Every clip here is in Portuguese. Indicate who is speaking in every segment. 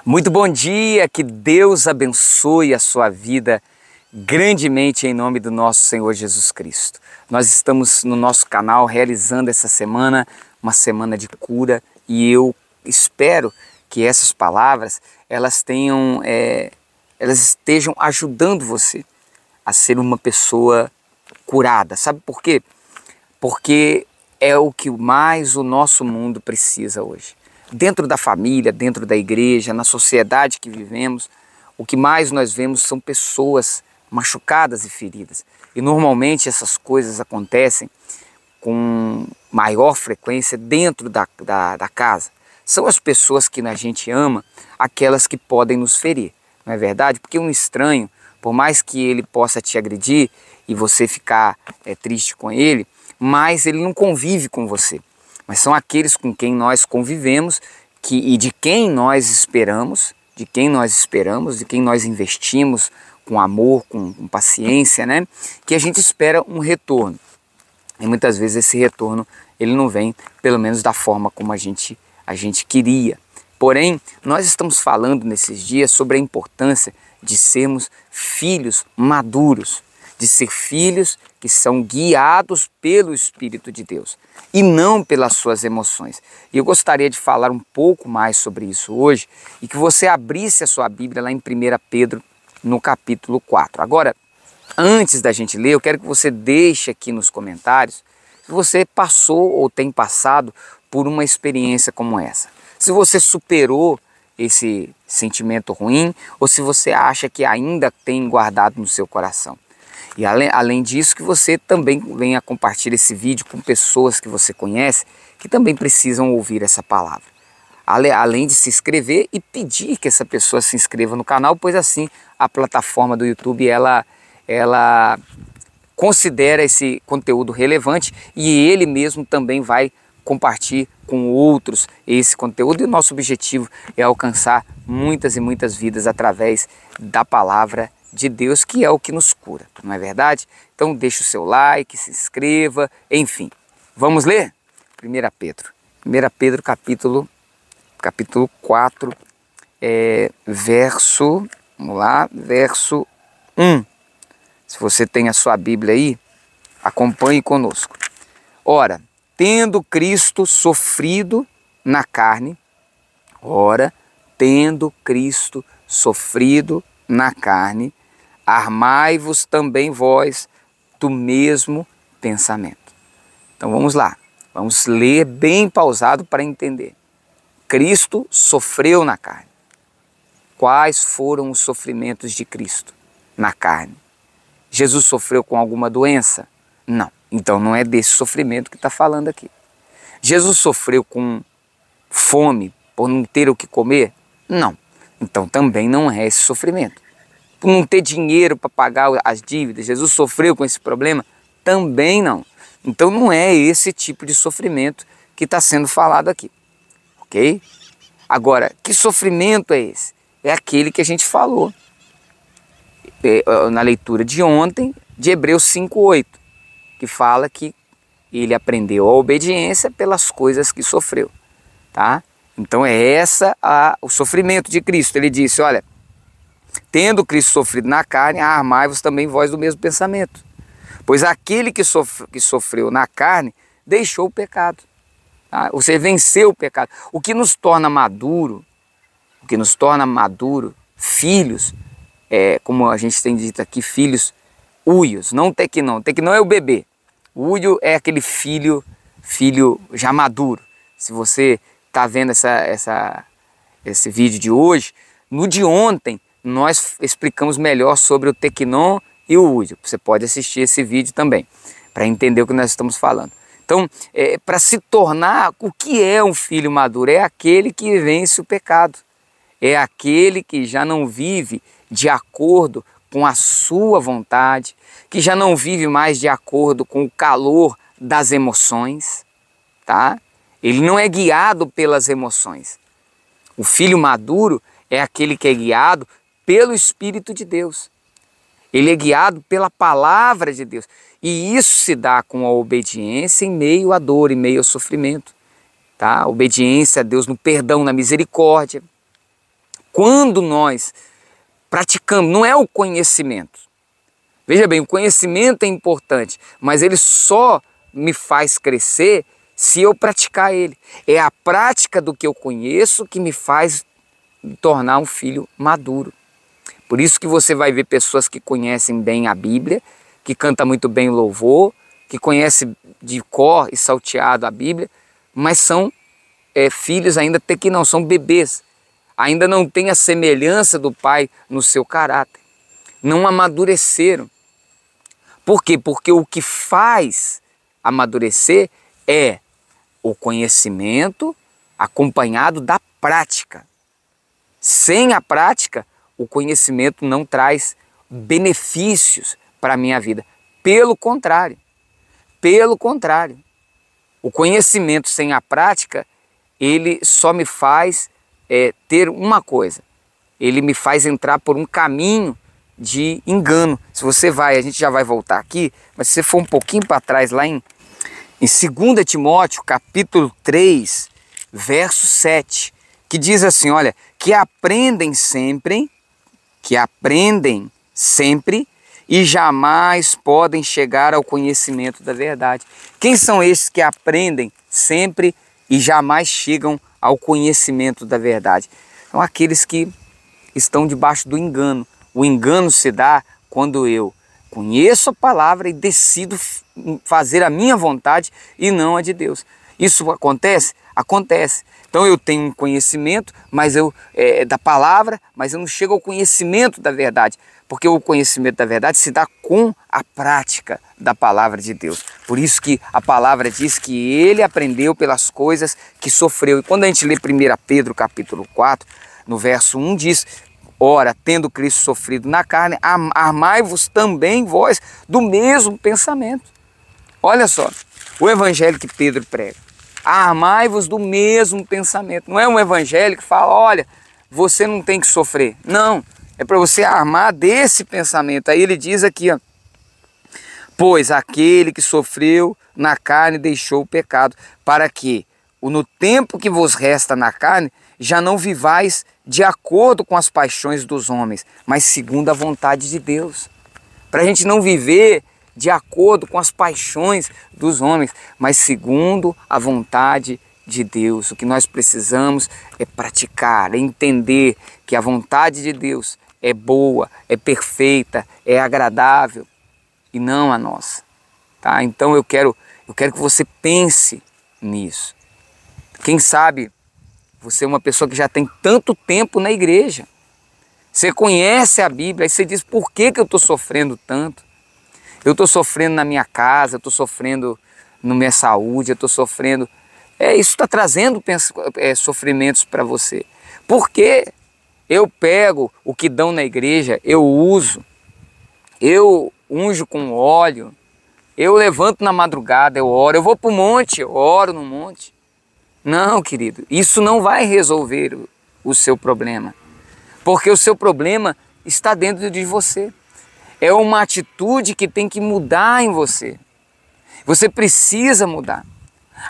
Speaker 1: Muito bom dia, que Deus abençoe a sua vida grandemente em nome do nosso Senhor Jesus Cristo. Nós estamos no nosso canal realizando essa semana, uma semana de cura, e eu espero que essas palavras elas estejam ajudando você a ser uma pessoa curada. Sabe por quê? Porque é o que mais o nosso mundo precisa hoje. Dentro da família, dentro da igreja, na sociedade que vivemos, o que mais nós vemos são pessoas machucadas e feridas. E normalmente essas coisas acontecem com maior frequência dentro da casa. São as pessoas que a gente ama, aquelas que podem nos ferir, não é verdade? Porque um estranho, por mais que ele possa te agredir e você ficar triste com ele, mas ele não convive com você. Mas são aqueles com quem nós convivemos e de quem nós esperamos, de quem nós investimos com amor, com paciência, né? Que a gente espera um retorno. E muitas vezes esse retorno ele não vem, pelo menos da forma como a gente queria. Porém, nós estamos falando nesses dias sobre a importância de sermos filhos maduros, de ser filhos que são guiados pelo Espírito de Deus e não pelas suas emoções. E eu gostaria de falar um pouco mais sobre isso hoje e que você abrisse a sua Bíblia lá em 1 Pedro, no capítulo 4. Agora, antes da gente ler, eu quero que você deixe aqui nos comentários se você passou ou tem passado por uma experiência como essa. Se você superou esse sentimento ruim ou se você acha que ainda tem guardado no seu coração. E além disso, que você também venha compartilhar esse vídeo com pessoas que você conhece que também precisam ouvir essa palavra. Além de se inscrever e pedir que essa pessoa se inscreva no canal, pois assim a plataforma do YouTube ela considera esse conteúdo relevante e ele mesmo também vai compartilhar com outros esse conteúdo. E o nosso objetivo é alcançar muitas e muitas vidas através da palavra de Deus, que é o que nos cura, não é verdade? Então deixa o seu like, se inscreva, enfim. Vamos ler? 1 Pedro. 1 Pedro capítulo 4, verso 1. Se você tem a sua Bíblia aí, acompanhe conosco. Ora, tendo Cristo sofrido na carne, armai-vos também vós do mesmo pensamento. Então vamos lá, vamos ler bem pausado para entender. Cristo sofreu na carne. Quais foram os sofrimentos de Cristo na carne? Jesus sofreu com alguma doença? Não. Então não é desse sofrimento que está falando aqui. Jesus sofreu com fome por não ter o que comer? Não. Então também não é esse sofrimento. Por não ter dinheiro para pagar as dívidas, Jesus sofreu com esse problema? Também não. Então não é esse tipo de sofrimento que está sendo falado aqui, ok? Agora, que sofrimento é esse? É aquele que a gente falou na leitura de ontem, de Hebreus 5:8, que fala que ele aprendeu a obediência pelas coisas que sofreu, tá? Então é o sofrimento de Cristo. Ele disse, olha, tendo Cristo sofrido na carne, armai-vos também vós do mesmo pensamento. Pois aquele que sofreu na carne, deixou o pecado. Tá? Você venceu o pecado. O que nos torna maduro, filhos, como a gente tem dito aqui, filhos uios, não tequinão. Tequinão é o bebê. O uio é aquele filho já maduro. Se você está vendo esse vídeo de hoje, no de ontem, nós explicamos melhor sobre o tequinon e o uio. Você pode assistir esse vídeo também, para entender o que nós estamos falando. Então, para se tornar, o que é um filho maduro? É aquele que vence o pecado. É aquele que já não vive de acordo com a sua vontade, que já não vive mais de acordo com o calor das emoções, tá? Ele não é guiado pelas emoções. O filho maduro é aquele que é guiado pelo Espírito de Deus. Ele é guiado pela palavra de Deus. E isso se dá com a obediência em meio à dor, em meio ao sofrimento. Tá? Obediência a Deus no perdão, na misericórdia. quando nós praticamos, não é o conhecimento. Veja bem, o conhecimento é importante, mas ele só me faz crescer se eu praticar ele. É a prática do que eu conheço que me faz me tornar um filho maduro. Por isso que você vai ver pessoas que conhecem bem a Bíblia, que cantam muito bem o louvor, que conhecem de cor e salteado a Bíblia, mas são filhos ainda que não, são bebês. Ainda não têm a semelhança do pai no seu caráter. Não amadureceram. Por quê? Porque o que faz amadurecer é o conhecimento acompanhado da prática. Sem a prática, o conhecimento não traz benefícios para a minha vida. Pelo contrário, o conhecimento sem a prática, ele só me faz ter uma coisa. Ele me faz entrar por um caminho de engano. Se você vai, a gente já vai voltar aqui, mas se você for um pouquinho para trás, lá em 2 Timóteo, capítulo 3, verso 7, que diz assim, olha, que aprendem sempre e jamais podem chegar ao conhecimento da verdade. Quem são esses que aprendem sempre e jamais chegam ao conhecimento da verdade? São aqueles que estão debaixo do engano. O engano se dá quando eu conheço a palavra e decido fazer a minha vontade e não a de Deus. Isso acontece? Acontece. Então eu tenho um conhecimento da palavra, mas eu não chego ao conhecimento da verdade, porque o conhecimento da verdade se dá com a prática da palavra de Deus. Por isso que a palavra diz que ele aprendeu pelas coisas que sofreu. E quando a gente lê 1 Pedro capítulo 4, no verso 1 diz, ora, tendo Cristo sofrido na carne, armai-vos também vós do mesmo pensamento. Olha só, o evangelho que Pedro prega. Armai-vos do mesmo pensamento. Não é um evangelho que fala, olha, você não tem que sofrer. Não, é para você armar desse pensamento. Aí ele diz aqui, ó, pois aquele que sofreu na carne deixou o pecado, para que, no tempo que vos resta na carne, já não vivais de acordo com as paixões dos homens, mas segundo a vontade de Deus. Para a gente não viver de acordo com as paixões dos homens, mas segundo a vontade de Deus. O que nós precisamos é praticar, é entender que a vontade de Deus é boa, é perfeita, é agradável e não a nossa. Tá? Então eu quero que você pense nisso. Quem sabe você é uma pessoa que já tem tanto tempo na igreja. Você conhece a Bíblia e você diz, por que eu estou sofrendo tanto? Eu estou sofrendo na minha casa, eu estou sofrendo na minha saúde, eu estou sofrendo... Isso está trazendo sofrimentos para você. Porque eu pego o que dão na igreja, eu uso, eu unjo com óleo, eu levanto na madrugada, eu oro, eu vou para o monte, eu oro no monte. Não, querido, isso não vai resolver o seu problema. Porque o seu problema está dentro de você. É uma atitude que tem que mudar em você. Você precisa mudar.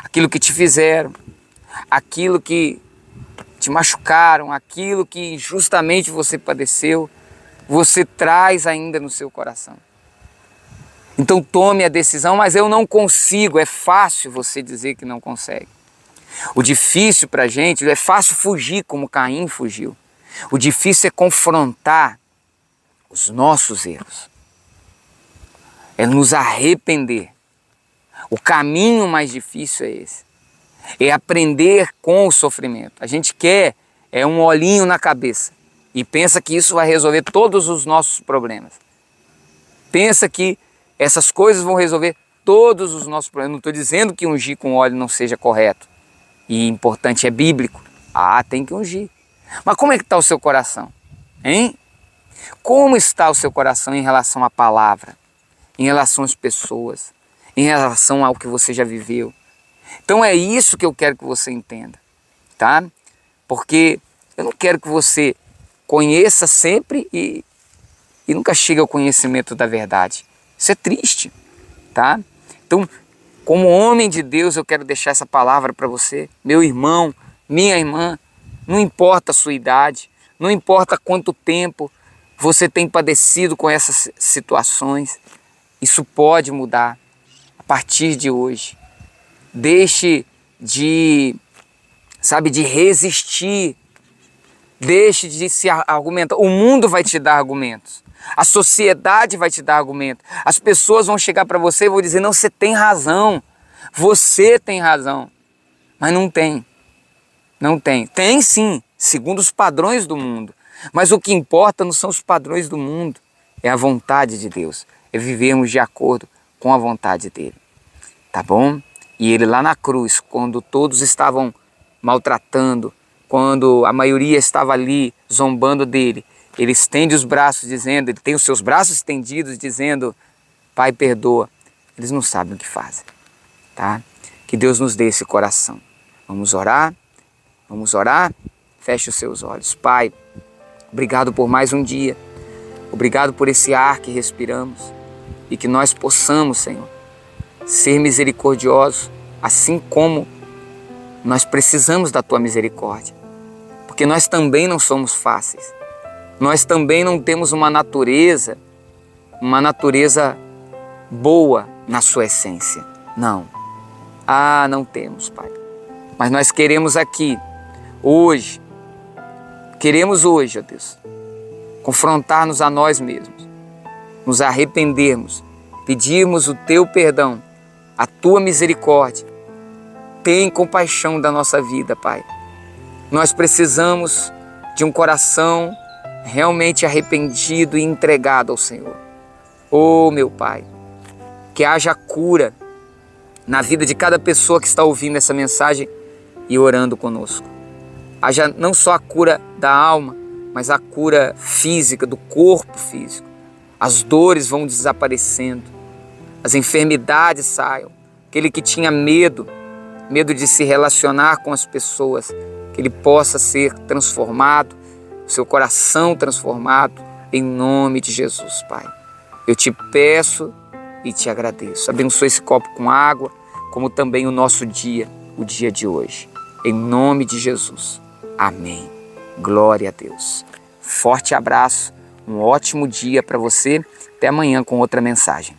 Speaker 1: Aquilo que te fizeram, aquilo que te machucaram, aquilo que injustamente você padeceu, você traz ainda no seu coração. Então tome a decisão, mas eu não consigo. É fácil você dizer que não consegue. O difícil para a gente, é fácil fugir como Caim fugiu. O difícil é confrontar os nossos erros. É nos arrepender. O caminho mais difícil é esse. É aprender com o sofrimento. A gente quer um olhinho na cabeça e pensa que isso vai resolver todos os nossos problemas. Pensa que essas coisas vão resolver todos os nossos problemas. Não estou dizendo que ungir com óleo não seja correto. E importante, é bíblico. Tem que ungir. Mas como é que está o seu coração? Hein? Como está o seu coração em relação à palavra? Em relação às pessoas? Em relação ao que você já viveu? Então é isso que eu quero que você entenda. Tá? Porque eu não quero que você conheça sempre e nunca chegue ao conhecimento da verdade. Isso é triste. Tá? Então, como homem de Deus, eu quero deixar essa palavra para você. Meu irmão, minha irmã, não importa a sua idade, não importa quanto tempo você tem padecido com essas situações, isso pode mudar a partir de hoje. Deixe de resistir. Deixe de se argumentar. O mundo vai te dar argumentos. A sociedade vai te dar argumentos. As pessoas vão chegar para você e vão dizer, não, você tem razão. Você tem razão. Mas não tem. Não tem. Tem sim, segundo os padrões do mundo. Mas o que importa não são os padrões do mundo. É a vontade de Deus. É vivermos de acordo com a vontade dele. Tá bom? E ele lá na cruz, quando todos estavam maltratando, quando a maioria estava ali zombando dele, ele estende os braços dizendo, ele tem os seus braços estendidos dizendo, Pai, perdoa. Eles não sabem o que fazem, tá? Que Deus nos dê esse coração. Vamos orar? Vamos orar? Feche os seus olhos. Pai, obrigado por mais um dia. Obrigado por esse ar que respiramos e que nós possamos, Senhor, ser misericordiosos, assim como nós precisamos da Tua misericórdia. Porque nós também não somos fáceis. Nós também não temos uma natureza boa na sua essência. Não. Não temos, Pai. Mas nós queremos aqui, hoje, ó Deus, confrontar-nos a nós mesmos, nos arrependermos, pedirmos o Teu perdão, a Tua misericórdia. Tem compaixão da nossa vida, Pai. Nós precisamos de um coração realmente arrependido e entregado ao Senhor. Oh, meu Pai, que haja cura na vida de cada pessoa que está ouvindo essa mensagem e orando conosco. Haja não só a cura da alma, mas a cura física, do corpo físico. As dores vão desaparecendo, as enfermidades saiam. Aquele que tinha medo de se relacionar com as pessoas, que ele possa ser transformado, seu coração transformado, em nome de Jesus, Pai. Eu te peço e te agradeço. Abençoe esse copo com água, como também o nosso dia, o dia de hoje. Em nome de Jesus. Amém. Glória a Deus. Forte abraço, um ótimo dia para você. Até amanhã com outra mensagem.